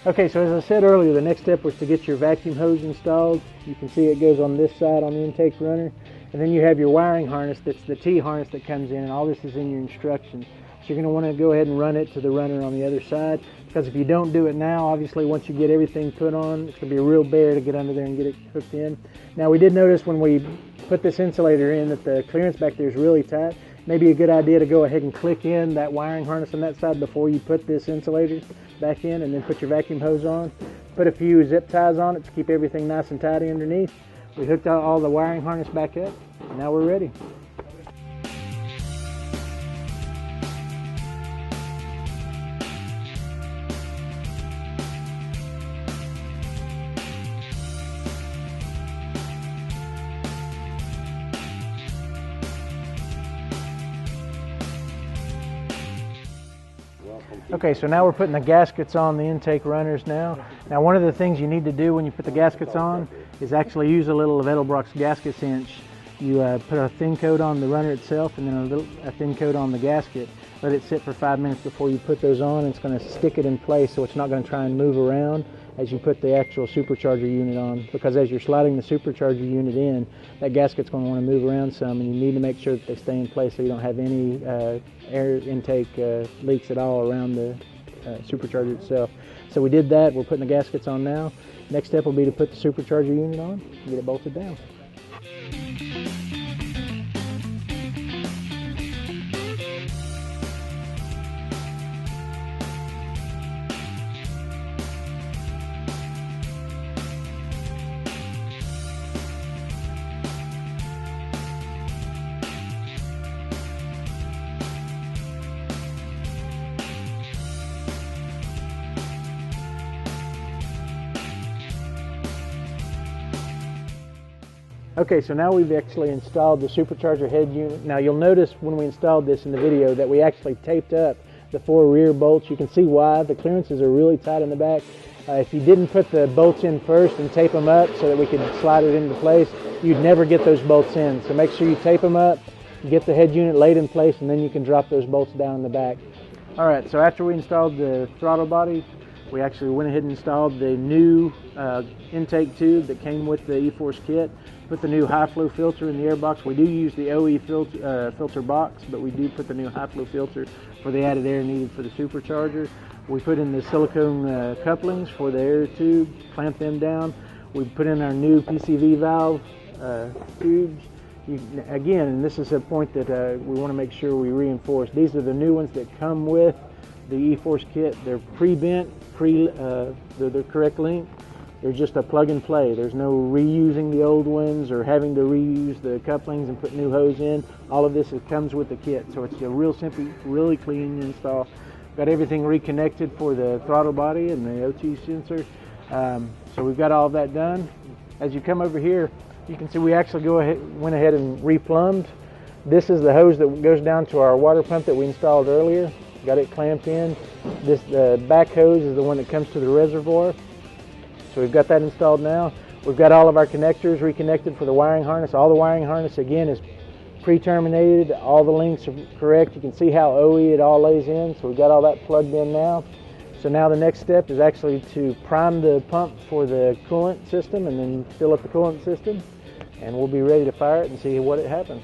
Okay, so as I said earlier, the next step was to get your vacuum hose installed. You can see it goes on this side on the intake runner. And then you have your wiring harness, that's the T harness that comes in, and all this is in your instructions. So you're going to want to go ahead and run it to the runner on the other side, because if you don't do it now, obviously once you get everything put on, it's going to be a real bear to get under there and get it hooked in. Now we did notice when we put this insulator in that the clearance back there is really tight. Maybe a good idea to go ahead and click in that wiring harness on that side before you put this insulator back in, and then put your vacuum hose on. Put a few zip ties on it to keep everything nice and tidy underneath. We hooked out all the wiring harness back up, and now we're ready. Okay, so now we're putting the gaskets on the intake runners now. Now one of the things you need to do when you put the gaskets on is actually use a little of Edelbrock's gasket cinch. You put a thin coat on the runner itself and then a thin coat on the gasket. Let it sit for 5 minutes before you put those on. It's going to stick it in place so it's not going to try and move around as you put the actual supercharger unit on, because as you're sliding the supercharger unit in, that gasket's going to want to move around some, and you need to make sure that they stay in place so you don't have any air intake leaks at all around the supercharger itself. So we did that. We're putting the gaskets on now. Next step will be to put the supercharger unit on and get it bolted down. Okay, so now we've actually installed the supercharger head unit. Now you'll notice when we installed this in the video that we actually taped up the 4 rear bolts. You can see why. The clearances are really tight in the back. If you didn't put the bolts in first and tape them up so that we could slide it into place, you'd never get those bolts in. So make sure you tape them up, get the head unit laid in place, and then you can drop those bolts down in the back. All right, so after we installed the throttle body, we actually went ahead and installed the new intake tube that came with the E-Force kit. Put the new high flow filter in the air box. We do use the OE filter box, but we do put the new high flow filter for the added air needed for the supercharger. We put in the silicone couplings for the air tube, clamped them down. We put in our new PCV valve tubes. Again, and this is a point that we want to make sure we reinforce. These are the new ones that come with the E-Force kit. They're pre-bent, they're the correct length. They're just a plug and play. There's no reusing the old ones or having to reuse the couplings and put new hose in. All of this comes with the kit, so it's a real simple, really clean install. Got everything reconnected for the throttle body and the OT sensor. So we've got all of that done. As you come over here, you can see we actually went ahead and replumbed. This is the hose that goes down to our water pump that we installed earlier. Got it clamped in. This back hose is the one that comes to the reservoir. So we've got that installed now. We've got all of our connectors reconnected for the wiring harness. All the wiring harness, again, is pre-terminated. All the links are correct. You can see how OE it all lays in. So we've got all that plugged in now. So now the next step is actually to prime the pump for the coolant system and then fill up the coolant system. And we'll be ready to fire it and see what happens.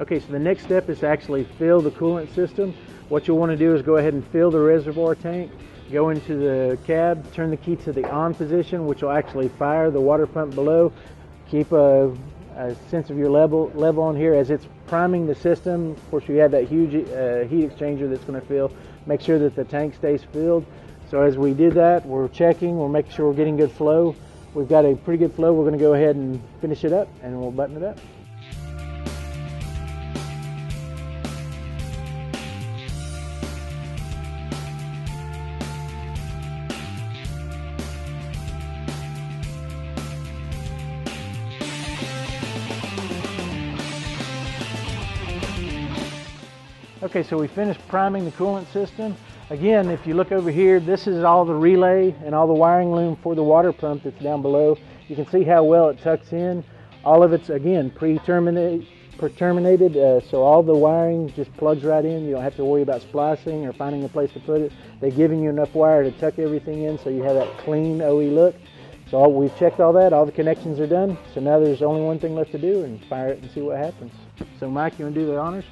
Okay, so the next step is to actually fill the coolant system. What you'll want to do is go ahead and fill the reservoir tank. Go into the cab, turn the key to the on position, which will actually fire the water pump below. Keep a sense of your level on here as it's priming the system. Of course, you have that huge heat exchanger that's going to fill. Make sure that the tank stays filled. So as we did that, we're checking, we're making sure we're getting good flow. We've got a pretty good flow. We're going to go ahead and finish it up, and we'll button it up. Okay, so we finished priming the coolant system. Again, if you look over here, this is all the relay and all the wiring loom for the water pump that's down below. You can see how well it tucks in. All of it's, again, pre-terminated terminated, so all the wiring just plugs right in. You don't have to worry about splicing or finding a place to put it. They've given you enough wire to tuck everything in so you have that clean OE look. So we've checked all that, all the connections are done. So now there's only one thing left to do, and fire it and see what happens. So Mike, you want to do the honors?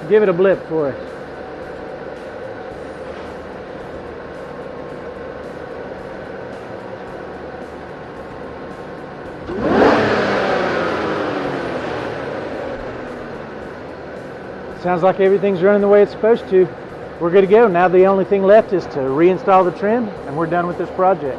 Give it a blip for us. Sounds like everything's running the way it's supposed to. We're good to go. Now the only thing left is to reinstall the trim, and we're done with this project.